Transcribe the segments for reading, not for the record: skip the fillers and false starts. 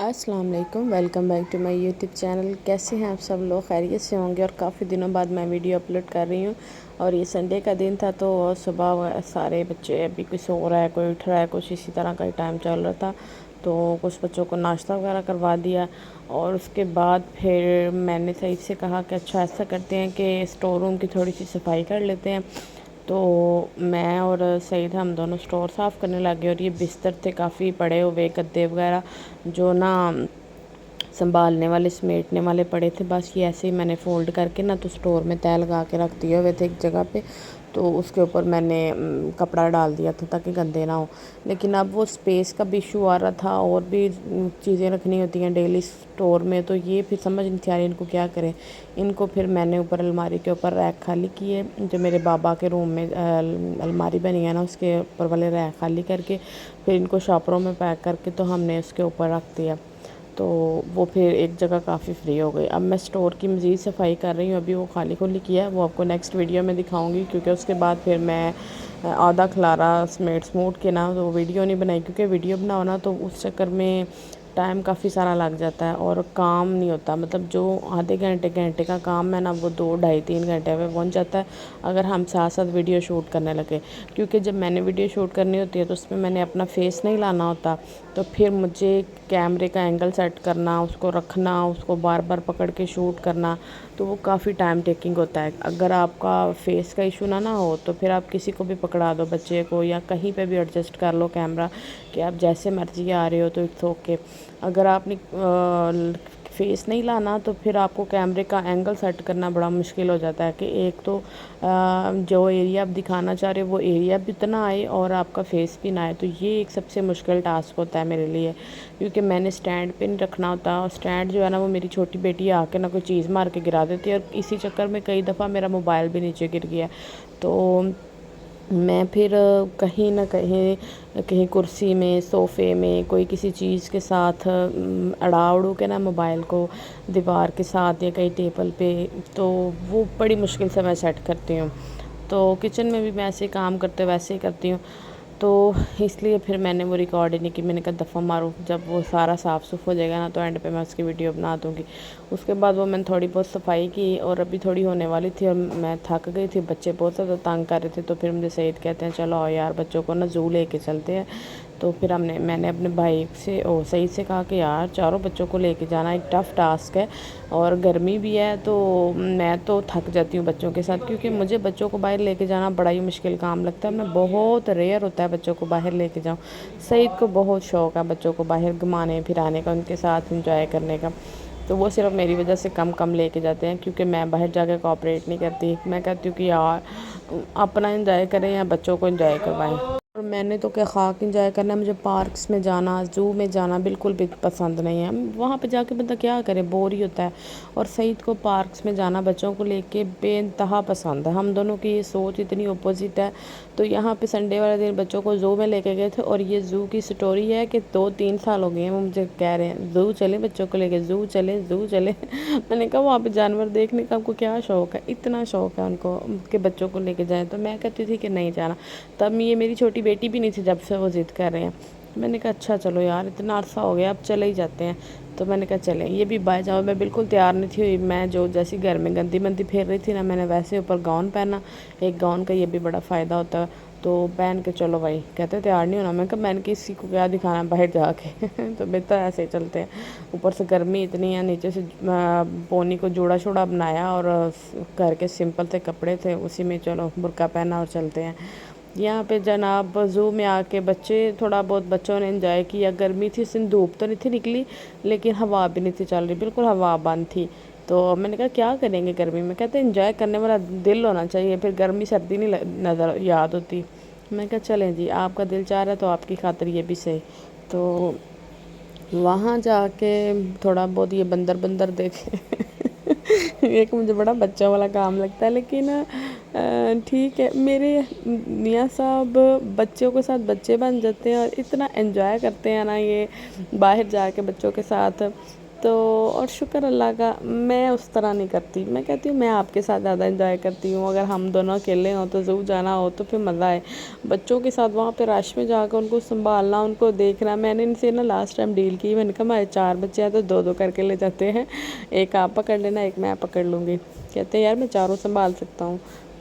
السلام علیکم، welcome back to my YouTube channel. کیسے ہیں آپ سب لوگ؟ خیریت سے ہوں گے۔ اور کافی دنوں بعد میں ویڈیو اپلوڈ کر رہی ہوں، اور یہ سنڈے کا دن تھا تو صبح سارے بچے ابھی کوئی سو رہا ہے، کوئی اٹھ رہا ہے، کچھ اسی طرح کا ٹائم چل رہا تھا، تو کچھ بچوں کو ناشتہ وغیرہ کروا دیا۔ اور اس کے بعد پھر میں نے سعید سے کہا کہ اچھا ایسا کرتے ہیں کہ اسٹور روم کی تھوڑی سی صفائی کر لیتے ہیں۔ تو میں اور سعید ہم دونوں اسٹور صاف کرنے لگے، اور یہ بستر تھے کافی پڑے ہوئے، گدے وغیرہ جو نا سنبھالنے والے سمیٹنے والے پڑے تھے، بس یہ ایسے ہی میں نے فولڈ کر کے نا تو اسٹور میں طے لگا کے رکھ دیے ہوئے تھے ایک جگہ پہ، تو اس کے اوپر میں نے کپڑا ڈال دیا تھا تاکہ گندے نہ ہو۔ لیکن اب وہ سپیس کا بھی ایشو آ رہا تھا، اور بھی چیزیں رکھنی ہوتی ہیں ڈیلی اسٹور میں، تو یہ پھر سمجھ نہیں تھی آ رہی ان کو کیا کریں۔ ان کو پھر میں نے اوپر الماری کے اوپر ریک خالی کیے، جو میرے بابا کے روم میں الماری بنی ہے نا، اس کے اوپر والے ریک خالی کر کے پھر ان کو شاپروں میں پیک کر کے تو ہم نے اس کے اوپر رکھ دیا، تو وہ پھر ایک جگہ کافی فری ہو گئی۔ اب میں اسٹور کی مزید صفائی کر رہی ہوں، ابھی وہ خالی کیا ہے، وہ آپ کو نیکسٹ ویڈیو میں دکھاؤں گی، کیونکہ اس کے بعد پھر میں آدھا کھلارا سمیٹ کے نا تو ویڈیو نہیں بنائی، کیونکہ ویڈیو بناؤ نا تو اس چکر میں ٹائم کافی سارا لگ جاتا ہے اور کام نہیں ہوتا، مطلب جو آدھے گھنٹے کا کام ہے نا وہ 2 ڈھائی 3 گھنٹے میں پہنچ جاتا ہے اگر ہم ساتھ ساتھ ویڈیو شوٹ کرنے لگے۔ کیونکہ جب میں نے ویڈیو شوٹ کرنی ہوتی ہے تو اس میں میں نے اپنا فیس نہیں لانا ہوتا، تو پھر مجھے کیمرے کا اینگل سیٹ کرنا، اس کو رکھنا، اس کو بار بار پکڑ کے شوٹ کرنا، تو وہ کافی ٹائم ٹیکنگ ہوتا ہے۔ اگر آپ کا فیس کا ایشو نہ ہو تو پھر آپ کسی کو بھی پکڑا دو، بچے کو یا کہیں پہ بھی ایڈجسٹ کر لو کیمرہ کہ آپ جیسے مرضی آ رہے ہو تو اٹس اوکے۔ اگر آپ نے فیس نہیں لانا تو پھر آپ کو کیمرے کا اینگل سیٹ کرنا بڑا مشکل ہو جاتا ہے کہ ایک تو جو ایریا آپ دکھانا چاہ رہے ہو وہ ایریا بھی اتنا آئے اور آپ کا فیس بھی نہ آئے، تو یہ ایک سب سے مشکل ٹاسک ہوتا ہے میرے لیے، کیونکہ میں نے اسٹینڈ پہ نہیں رکھنا ہوتا، اور اسٹینڈ جو ہے نا وہ میری چھوٹی بیٹی آ کے نہ کوئی چیز مار کے گرا دیتی ہے، اور اسی چکر میں کئی دفعہ میرا موبائل بھی نیچے گر گیا، تو میں پھر کہیں نہ کہیں کرسی میں، صوفے میں، کوئی کسی چیز کے ساتھ اڑا اڑو کے نا موبائل کو دیوار کے ساتھ یا کہیں ٹیبل پہ، تو وہ بڑی مشکل سے میں سیٹ کرتی ہوں۔ تو کچن میں بھی میں ایسے کام کرتے ویسے ہی کرتی ہوں، تو اس لیے پھر میں نے وہ ریکارڈ ہی نہیں کی، میں نے کہا دفعہ مارو، جب وہ سارا صاف ہو جائے گا نا تو اینڈ پہ میں اس کی ویڈیو بنا دوں گی۔ اس کے بعد وہ میں نے تھوڑی بہت صفائی کی، اور ابھی تھوڑی ہونے والی تھی اور میں تھک گئی تھی، بچے بہت زیادہ تنگ کر رہے تھے، تو پھر مجھے سعید کہتے ہیں چلو آؤ یار بچوں کو نا زو لے کے چلتے ہیں، تو پھر میں نے اپنے بھائی سے سعید سے کہا کہ یار چاروں بچوں کو لے کے جانا ایک ٹف ٹاسک ہے، اور گرمی بھی ہے، تو میں تو تھک جاتی ہوں بچوں کے ساتھ، کیونکہ مجھے بچوں کو باہر لے کے جانا بڑا ہی مشکل کام لگتا ہے، میں بہت ریئر ہوتا ہے بچوں کو باہر لے کے جاؤں۔ سعید کو بہت شوق ہے بچوں کو باہر گھمانے پھرانے کا، ان کے ساتھ انجوائے کرنے کا، تو وہ صرف میری وجہ سے کم لے کے جاتے ہیں، کیونکہ میں باہر جا کے کوآپریٹ نہیں کرتی، میں کہتی ہوں کہ یار اپنا انجوائے کریں یا بچوں کو انجوائے کروائیں۔ اور میں نے تو کیا خاک انجوائے کرنا ہے، مجھے پارکس میں جانا، زو میں جانا بالکل بھی پسند نہیں ہے، وہاں پہ جا کے بندہ کیا کرے، بور ہی ہوتا ہے۔ اور سعید کو پارکس میں جانا بچوں کو لے کے بے انتہا پسند ہے، ہم دونوں کی یہ سوچ اتنی اپوزٹ ہے۔ تو یہاں پہ سنڈے والے دن بچوں کو زو میں لے کے گئے تھے، اور یہ زو کی سٹوری ہے کہ 2-3 سال ہو گئے ہیں وہ مجھے کہہ رہے ہیں زو چلیں بچوں کو لے کے، زو چلیں زو چلیں میں نے کہا وہاں پہ جانور دیکھنے کا آپ کو کیا شوق ہے، اتنا شوق ہے ان کو کہ بچوں کو لے کے جائیں، تو میں کہتی تھی کہ نہیں جانا، تب یہ میری چھوٹی بیٹی بھی نہیں تھی جب سے وہ ضد کر رہے ہیں، میں نے کہا اچھا چلو یار اتنا عرصہ ہو گیا اب چلے ہی جاتے ہیں، تو میں نے کہا چلیں، یہ بھی بائی جاؤ، میں بالکل تیار نہیں تھی ہوئی، میں جو جیسی گھر میں گندی مندی پھیر رہی تھی نا، میں نے ویسے اوپر گاؤن پہنا، ایک گاؤن کا یہ بھی بڑا فائدہ ہوتا ہے، تو پہن کے چلو بھائی، کہتے تیار نہیں ہونا، میں کہا میں نے کسی کو کیا دکھانا باہر جا کے تو بہتر ایسے ہی چلتے ہیں، اوپر سے گرمی اتنی ہے، نیچے سے پونی کو جوڑا شوڑا بنایا، اور گھر کے سمپل سے کپڑے تھے اسی میں چلو برقع پہنا اور چلتے ہیں۔ یہاں پہ جناب زو میں آ کے بچے تھوڑا بہت بچوں نے انجوائے کیا، گرمی تھی، دھوپ تو نہیں تھی نکلی لیکن ہوا بھی نہیں تھی چل رہی، بالکل ہوا بند تھی، تو میں نے کہا کیا کریں گے گرمی میں، کہتے ہیں انجوائے کرنے والا دل ہونا چاہیے، پھر گرمی سردی نہیں نظر یاد ہوتی، میں کہا چلیں جی آپ کا دل چاہ رہا ہے تو آپ کی خاطر یہ بھی صحیح، تو وہاں جا کے تھوڑا بہت یہ بندر دیکھے ایک مجھے بڑا بچوں والا کام لگتا ہے، لیکن ٹھیک ہے، میرے میاں صاحب بچوں کے ساتھ بچے بن جاتے ہیں اور اتنا انجوائے کرتے ہیں نا یہ باہر جا کے بچوں کے ساتھ، تو اور شکر اللہ کا، میں اس طرح نہیں کرتی، میں کہتی ہوں میں آپ کے ساتھ زیادہ انجوائے کرتی ہوں، اگر ہم دونوں اکیلے ہوں تو زو جانا ہو تو پھر مزہ آئے، بچوں کے ساتھ وہاں پہ رش میں جا کر ان کو سنبھالنا، ان کو دیکھنا۔ میں نے ان سے نا لاسٹ ٹائم ڈیل کی، میں نے کہا ہمارے 4 بچے ہیں تو 2 کر کے لے جاتے ہیں، ایک آپ پکڑ لینا، ایک میں پکڑ لوں گی۔ کہتے ہیں یار میں چاروں سنبھال سکتا ہوں،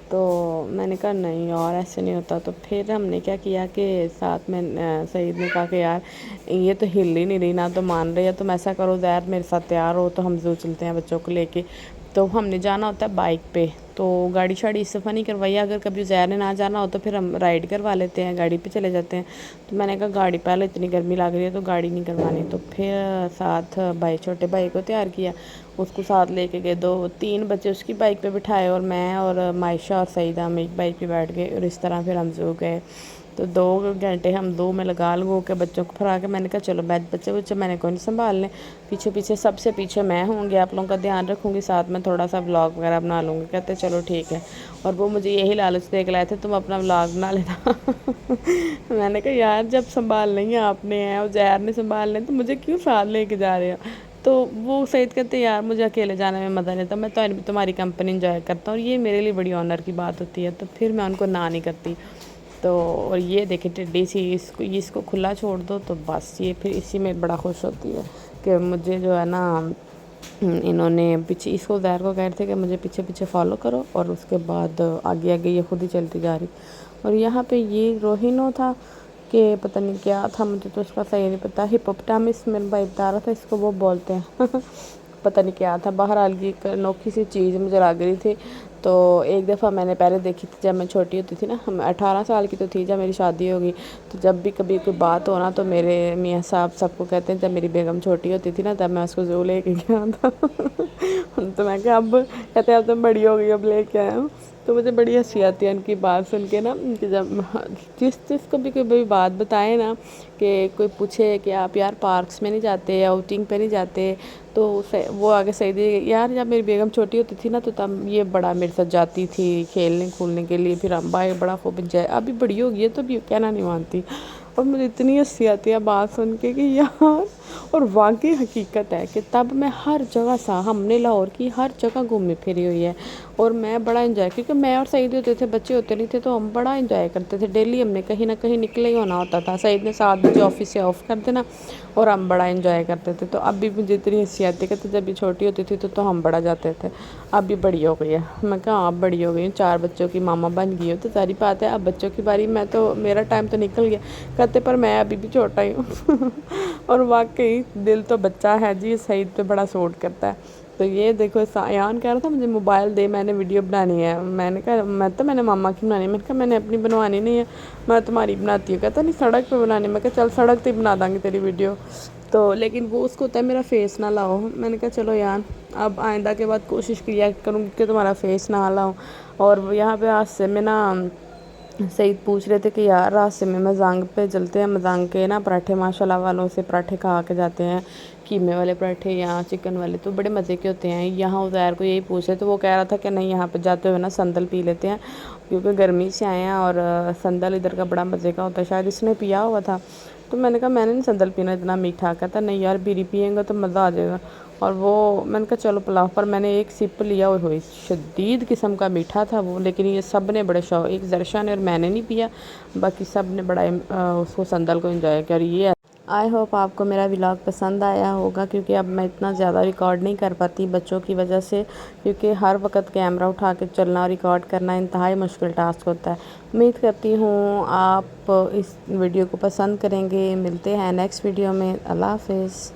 تو میں نے کہا نہیں اور ایسے نہیں ہوتا۔ تو پھر ہم نے کیا کیا کہ ساتھ میں سعید نے کہا کہ یار یہ تو ہل ہی نہیں رہی، نہ تو مان رہے، یا تم ایسا کرو زید میرے ساتھ تیار ہو تو ہم زو چلتے ہیں بچوں کو لے کے۔ تو ہم نے جانا ہوتا ہے بائک پہ، تو گاڑی شاڑی اس دفعہ نہیں کروائی، اگر کبھی زید نے نہ جانا ہو تو پھر ہم رائڈ کروا لیتے ہیں، گاڑی پہ چلے جاتے ہیں۔ تو میں نے کہا گاڑی پہلے اتنی گرمی لگ رہی ہے تو گاڑی نہیں کروانی، تو پھر ساتھ بھائی چھوٹے بھائی کو تیار کیا، اس کو ساتھ لے کے گئے، 3 بچے اس کی بائک پہ بٹھائے اور میں اور معائشہ اور سعیدہ ہم ایک بائک پہ بیٹھ گئے، اور اس طرح پھر ہم زو گئے۔ تو 2 گھنٹے ہم 2 میں لگا کے بچوں کو پھرا کے میں نے کہا چلو بچے میں نے کوئی نہیں سنبھالنے، پیچھے سب سے پیچھے میں ہوں گی، آپ لوگوں کا دھیان رکھوں گی، ساتھ میں تھوڑا سا ولاگ وغیرہ بنا لوں گی۔ کہتے چلو ٹھیک ہے، اور وہ مجھے یہی لالچ دیکھ لائے تھے تم اپنا ولاگ بنا لینا۔ میں نے کہا یار جب سنبھالنا ہی آپ نے ہے اور زہر نے سنبھالنا ہے تو مجھے کیوں ساتھ لے کے جا رہے ہو؟ تو وہ سعید کہتے یار مجھے اکیلے جانے میں مزہ نہیں آتا، میں تمہاری کمپنی انجوائے کرتا ہوں، اور یہ میرے لیے بڑی آنر کی بات ہوتی ہے، تو پھر میں ان کو نہ نہیں کرتی۔ تو اور یہ دیکھیں ٹڈی سی، اس کو کھلا چھوڑ دو تو بس یہ پھر اسی میں بڑا خوش ہوتی ہے کہ مجھے جو ہے نا انہوں نے پیچھے اس کو زہر کو کہہ رہے تھے کہ مجھے پیچھے فالو کرو، اور اس کے بعد آگے یہ خود ہی چلتی جا رہی۔ اور یہاں پہ یہ روہینو تھا کہ پتہ نہیں کیا تھا، مجھے تو اس کا صحیح نہیں پتا، ہپوپٹامس میرے بھائی بتا رہا تھا اس کو وہ بولتے ہیں۔ پتہ نہیں کیا تھا، بہرحال یہ ایک انوکھی سی چیز مجھے لگ رہی تھی۔ تو ایک دفعہ میں نے پہلے دیکھی تھی جب میں چھوٹی ہوتی تھی نا، 18 سال کی تو تھی جب میری شادی ہوگی، تو جب بھی کبھی کوئی بات ہونا تو میرے میاں صاحب سب کو کہتے ہیں جب میری بیگم چھوٹی ہوتی تھی نا تب میں اس کو زو لے کے گیا تھا۔ تو میں کہا اب کہتے ہیں اب تم بڑی ہو گئی اب لے کے آئے ہوں۔ تو مجھے بڑی ہنسی آتی ہے ان کی بات سن کے نا، کہ جب جس کو بھی کوئی بات بتائے نا، کہ کوئی پوچھے کہ آپ یار پارکس میں نہیں جاتے، آؤٹنگ پہ نہیں جاتے، تو وہ آگے سعید یار جب میری بیگم چھوٹی ہوتی تھی نا تو تب یہ بڑا میرے ساتھ جاتی تھی کھیلنے کھولنے کے لیے، پھر امبا یہ بڑا خوب انجوائے، ابھی بڑی ہوگی ہے تو بھی کہنا نہیں مانتی۔ اور مجھے اتنی ہنسی آتی ہے بات سن کے کہ یار، اور واقعی حقیقت ہے کہ تب میں ہر جگہ ہم نے لاہور کی ہر جگہ گھومی پھری ہوئی ہے، اور میں بڑا انجوائے، کیونکہ میں اور سعید ہوتے تھے، بچے ہوتے نہیں تھے، تو ہم بڑا انجوائے کرتے تھے، ڈیلی ہم نے کہیں نہ کہیں نکلے ہی ہونا ہوتا تھا، سعید نے 7 بجے آفس سے آف کر دینا اور ہم بڑا انجوائے کرتے تھے۔ تو اب بھی مجھے اتنی ہنسی آتی ہے کہ جب بھی چھوٹی ہوتی تھی تو ہم بڑا جاتے تھے، اب بھی بڑی ہو گئی ہے۔ میں کہا آپ بڑی ہو گئی ہوں، 4 بچوں کی ماما بن گئی ہو تو ساری بات ہے، اب بچوں کی باری، میں تو میرا ٹائم تو نکل گیا، کہتے پر میں ابھی بھی چھوٹا ہی ہوں۔ اور واقعی دل تو بچہ ہے جی، سعید پہ بڑا سوٹ کرتا ہے۔ تو یہ دیکھو ایان کہہ رہا تھا مجھے موبائل دے، میں نے ویڈیو بنانی ہے، میں نے کہا میں نے ماما کی بنانی ہے، میں نے کہا میں نے اپنی بنوانی نہیں ہے، میں تمہاری بناتی ہوں، کہتا نہیں سڑک پہ بنانی، میں کہا چل سڑک پہ بنا دیں گے تیری ویڈیو۔ تو لیکن وہ اس کو ہوتا ہے میرا فیس نہ لاؤ، میں نے کہا چلو ایان اب آئندہ کے بعد کوشش کیا کروں گی کہ تمہارا فیس نہ لاؤں۔ اور یہاں پہ راستے میں نا سعید پوچھ رہے تھے کہ یار راستے میں مزانگ پہ چلتے ہیں، مزانگ کے نا پراٹھے ماشاء اللہ والوں سے پراٹھے کھا کے جاتے ہیں، قیمے والے پراٹھے یا چکن والے، تو بڑے مزے کے ہوتے ہیں۔ یہاں عزیر کو یہی پوچھے تو وہ کہہ رہا تھا کہ نہیں یہاں پہ جاتے ہوئے نا سندل پی لیتے ہیں، کیونکہ گرمی سے آئے ہیں، اور سندل ادھر کا بڑا مزے کا ہوتا ہے، شاید اس نے پیا ہوا تھا۔ تو میں نے کہا میں نے نہیں سندل پینا اتنا میٹھا، کہتا نہیں یار بیری پیئیں گا تو مزہ آ جائے گا، اور وہ میں نے کہا چلو پلاؤ، پر میں نے ایک سپ لیا ہوئی شدید قسم کا میٹھا تھا وہ، لیکن یہ سب نے بڑے شوق، ایک زرشا نے اور میں نے نہیں پیا، باقی سب نے بڑا اس کو سندل کو انجوائے کیا۔ یہ آئی ہوپ آپ کو میرا ولاگ پسند آیا ہوگا، کیونکہ اب میں اتنا زیادہ ریکارڈ نہیں کر پاتی بچوں کی وجہ سے، کیونکہ ہر وقت کیمرہ اٹھا کے چلنا اور ریکارڈ کرنا انتہائی مشکل ٹاسک ہوتا ہے۔ امید کرتی ہوں آپ اس ویڈیو کو پسند کریں گے، ملتے ہیں نیکسٹ ویڈیو میں، اللہ حافظ۔